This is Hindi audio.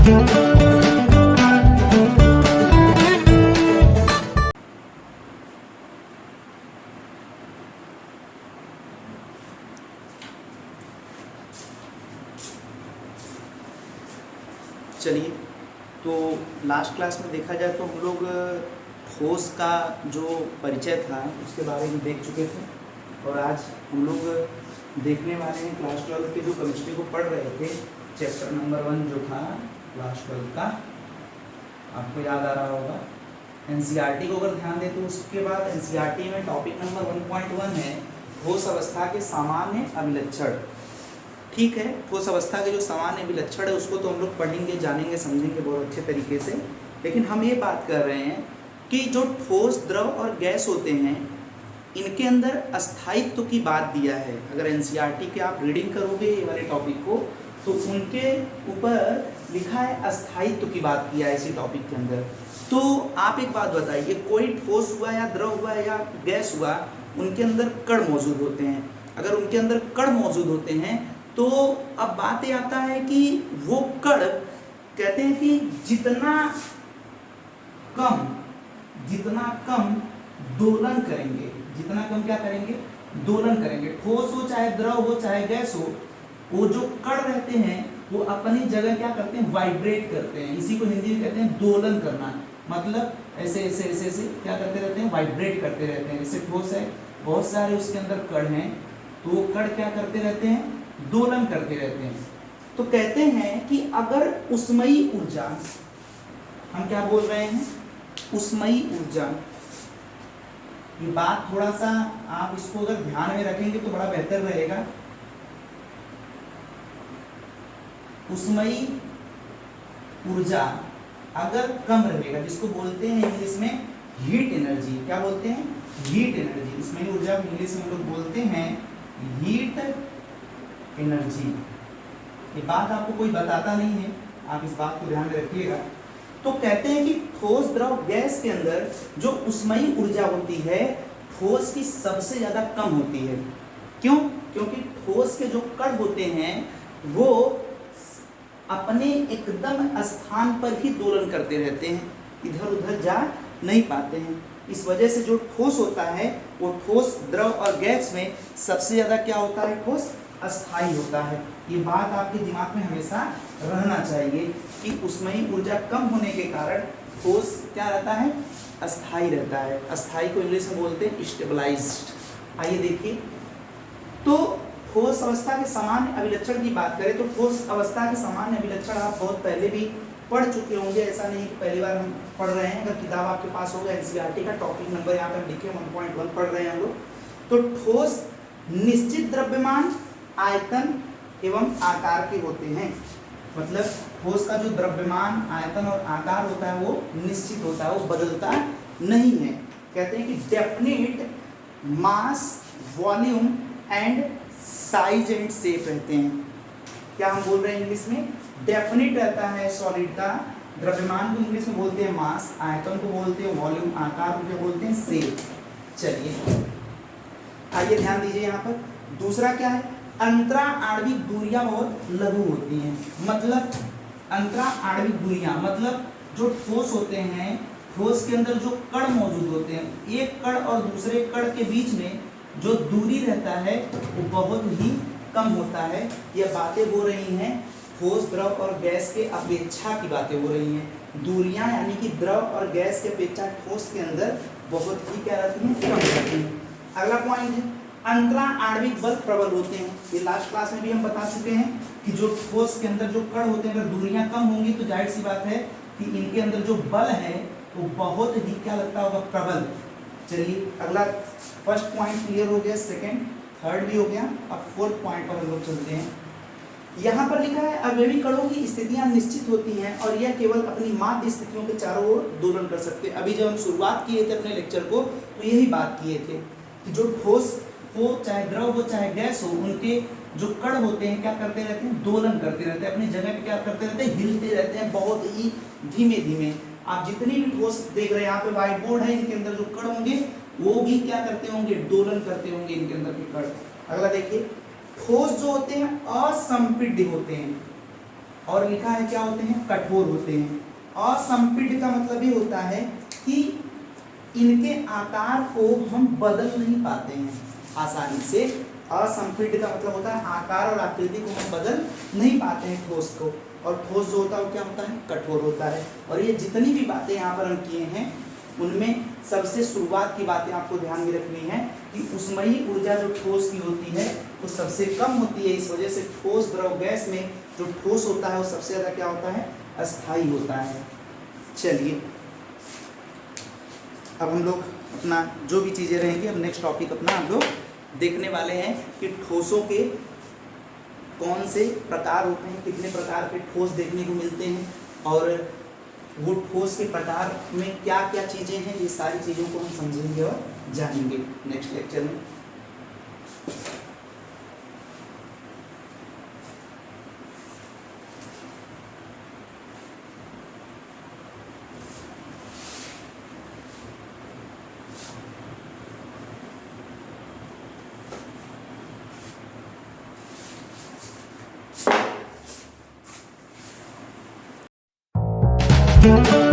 चलिए, तो लास्ट क्लास में देखा जाए तो हम लोग ठोस का जो परिचय था उसके बारे में देख चुके थे, और आज हम लोग देखने वाले हैं क्लास 12 के जो केमिस्ट्री को पढ़ रहे थे, चैप्टर नंबर 1 जो था क्लास 12 का, आपको याद आ रहा होगा। एनसीईआरटी को अगर ध्यान दें तो उसके बाद एनसीईआरटी में टॉपिक नंबर 1.1 है ठोस अवस्था के सामान्य अभिलक्षण। ठीक है, ठोस अवस्था के जो सामान्य विलक्षण है उसको तो हम लोग पढ़ेंगे, जानेंगे, समझेंगे बहुत अच्छे तरीके से। लेकिन हम ये बात कर रहे हैं कि जो ठोस, द्रव और गैस होते हैं इनके अंदर अस्थायित्व की बात दिया है। अगर एनसीईआरटी के आप रीडिंग करोगे ये वाले टॉपिक को तो उनके ऊपर लिखा है अस्थायित्व की बात किया है इसी टॉपिक के अंदर। तो आप एक बात बताइए, कोई ठोस हुआ या द्रव हुआ या गैस हुआ, उनके अंदर कण मौजूद होते हैं। अगर उनके अंदर कण मौजूद होते हैं तो अब बात ये आता है कि वो कण कहते हैं कि जितना कम दोलन करेंगे, जितना कम क्या करेंगे, दोलन करेंगे। ठोस हो चाहे द्रव हो चाहे गैस हो, वो जो कण रहते हैं वो अपनी जगह क्या करते हैं, वाइब्रेट करते हैं। इसी को हिंदी में कहते हैं दोलन करना। मतलब ऐसे ऐसे ऐसे ऐसे क्या करते रहते हैं, वाइब्रेट करते रहते हैं। जैसे ठोस है, बहुत सारे उसके अंदर कण हैं, तो वो कण क्या करते रहते हैं, दोलन करते रहते हैं। तो कहते हैं कि अगर उष्मयी ऊर्जा, हम क्या बोल रहे हैं, उष्मयी ऊर्जा, ये बात थोड़ा सा आप इसको अगर ध्यान में रखेंगे तो बड़ा बेहतर रहेगा। उष्मयी ऊर्जा अगर कम रहेगा, जिसको बोलते हैं इंग्लिश में हीट एनर्जी, क्या बोलते हैं, हीट एनर्जी। उष्मयी ऊर्जा को इंग्लिश में हम लोग बोलते हैं हीट एनर्जी। ये बात आपको कोई बताता नहीं है, आप इस बात को ध्यान में रखिएगा। तो कहते हैं कि ठोस, द्रव, गैस के अंदर जो उष्मयी ऊर्जा होती है ठोस की सबसे ज्यादा कम होती है। क्यों? क्योंकि ठोस के जो कण होते हैं वो अपने एकदम स्थान पर ही दोलन करते रहते हैं, इधर उधर जा नहीं पाते हैं। इस वजह से जो ठोस होता है वो ठोस, द्रव और गैस में सबसे ज्यादा क्या होता है, ठोस अस्थाई होता है। ये बात आपके दिमाग में हमेशा रहना चाहिए कि उष्मयी ऊर्जा कम होने के कारण ठोस क्या रहता है, अस्थाई रहता है। अस्थाई को इंग्लिश में बोलते हैं स्टेबलाइज्ड। आइए देखिए, तो ठोस अवस्था के सामान्य अभिलक्षण की बात करें तो ठोस अवस्था के सामान्य अभिलक्षण आप बहुत पहले भी पढ़ चुके होंगे, ऐसा नहीं कि पहली बार हम पढ़ रहे हैं। अगर किताब आपके पास होगा एनसीईआरटी का टॉपिक नंबर यहाँ पर लिखे 1.1 पढ़ रहे हैं हम लोग। तो ठोस निश्चित द्रव्यमान, आयतन एवं आकार के होते हैं। मतलब ठोस का जो द्रव्यमान, आयतन और आकार होता है वो निश्चित होता है, वो बदलता नहीं है। कहते हैं कि definite mass, volume and size and shape रहते हैं। क्या हम बोल रहे हैं इंग्लिश में, डेफिनिट रहता है सॉलिड का, द्रव्यमान को इंग्लिश में बोलते हैं मास, आयतन को बोलते हैं वॉल्यूम, आकार को क्या बोलते हैं, शेप। चलिए आइए ध्यान दीजिए यहाँ पर। दूसरा क्या है, अंतरा आणविक दूरियां बहुत लघु होती हैं। मतलब अंतरा आणविक दूरियां मतलब जो ठोस होते हैं, ठोस के अंदर जो कण मौजूद होते हैं, एक कण और दूसरे कण के बीच में जो दूरी रहता है वो बहुत ही कम होता है। यह बातें हो रही हैं ठोस, द्रव और गैस के अपेक्षा की बातें हो रही हैं। दूरियां यानी कि द्रव और गैस के अपेक्षा ठोस के अंदर बहुत ही क्या रहती हैं, कम रहती हैं। अगला पॉइंट है, अंतरा आणविक बल प्रबल होते हैं। ये लास्ट क्लास में भी हम बता चुके हैं कि जो ठोस के अंदर जो कण होते हैं अगर दूरियां कम होंगी तो जाहिर सी बात है कि इनके अंदर जो बल है वो बहुत ही क्या लगता होगा, प्रबल। चलिए अगला, फर्स्ट पॉइंट क्लियर हो गया, सेकंड, थर्ड भी हो गया। अब फोर्थ पॉइंट पर हम लोग चलते हैं। यहाँ पर लिखा है अवयवी कणों की स्थितियां निश्चित होती हैं और यह केवल अपनी माध्य स्थितियों के चारों ओर दोलन कर सकते हैं। अभी जब हम शुरुआत किए थे अपने लेक्चर को तो यही बात किए थे कि जो ठोस हो चाहे द्रव हो चाहे गैस हो, उनके जो कण होते हैं क्या करते रहते हैं, दोलन करते रहते हैं, अपनी जगह पे क्या करते रहते हैं, हिलते रहते हैं बहुत ही धीमे धीमे। आप जितनी भी ठोस देख रहे हैं, यहाँ पे व्हाइट बोर्ड है, इनके अंदर जो कण होंगे वो भी क्या करते होंगे, दोलन करते होंगे इनके अंदर के कण। अगला देखिए, ठोस जो होते हैं असंपीड्य होते हैं। और लिखा है क्या होते हैं, कठोर होते हैं। असंपीड्य का मतलब ये होता है कि इनके आकार को हम बदल नहीं पाते हैं आसानी से। असंपीड्य का मतलब होता है आकार और आकृति को हम बदल नहीं पाते हैं ठोस को, और ठोस जो होता है वो क्या होता है, कठोर होता है। और ये जितनी भी बातें यहाँ पर हम किए हैं उनमें सबसे शुरुआत की बातें आपको ध्यान में रखनी है कि ऊष्मयी ऊर्जा जो ठोस की होती है वो सबसे कम होती है। इस वजह से ठोस द्रव गैस में जो ठोस होता है वो सबसे ज़्यादा क्या होता है, अस्थायी होता है। चलिए अब हम लोग अपना जो भी चीज़ें रहेंगी, अब नेक्स्ट टॉपिक अपना हम लोग देखने वाले हैं कि ठोसों के कौन से प्रकार होते हैं, कितने प्रकार के ठोस देखने को मिलते हैं, और वो ठोस के प्रकार में क्या क्या चीज़ें हैं। ये सारी चीज़ों को हम समझेंगे और जानेंगे नेक्स्ट लेक्चर में। Thank you.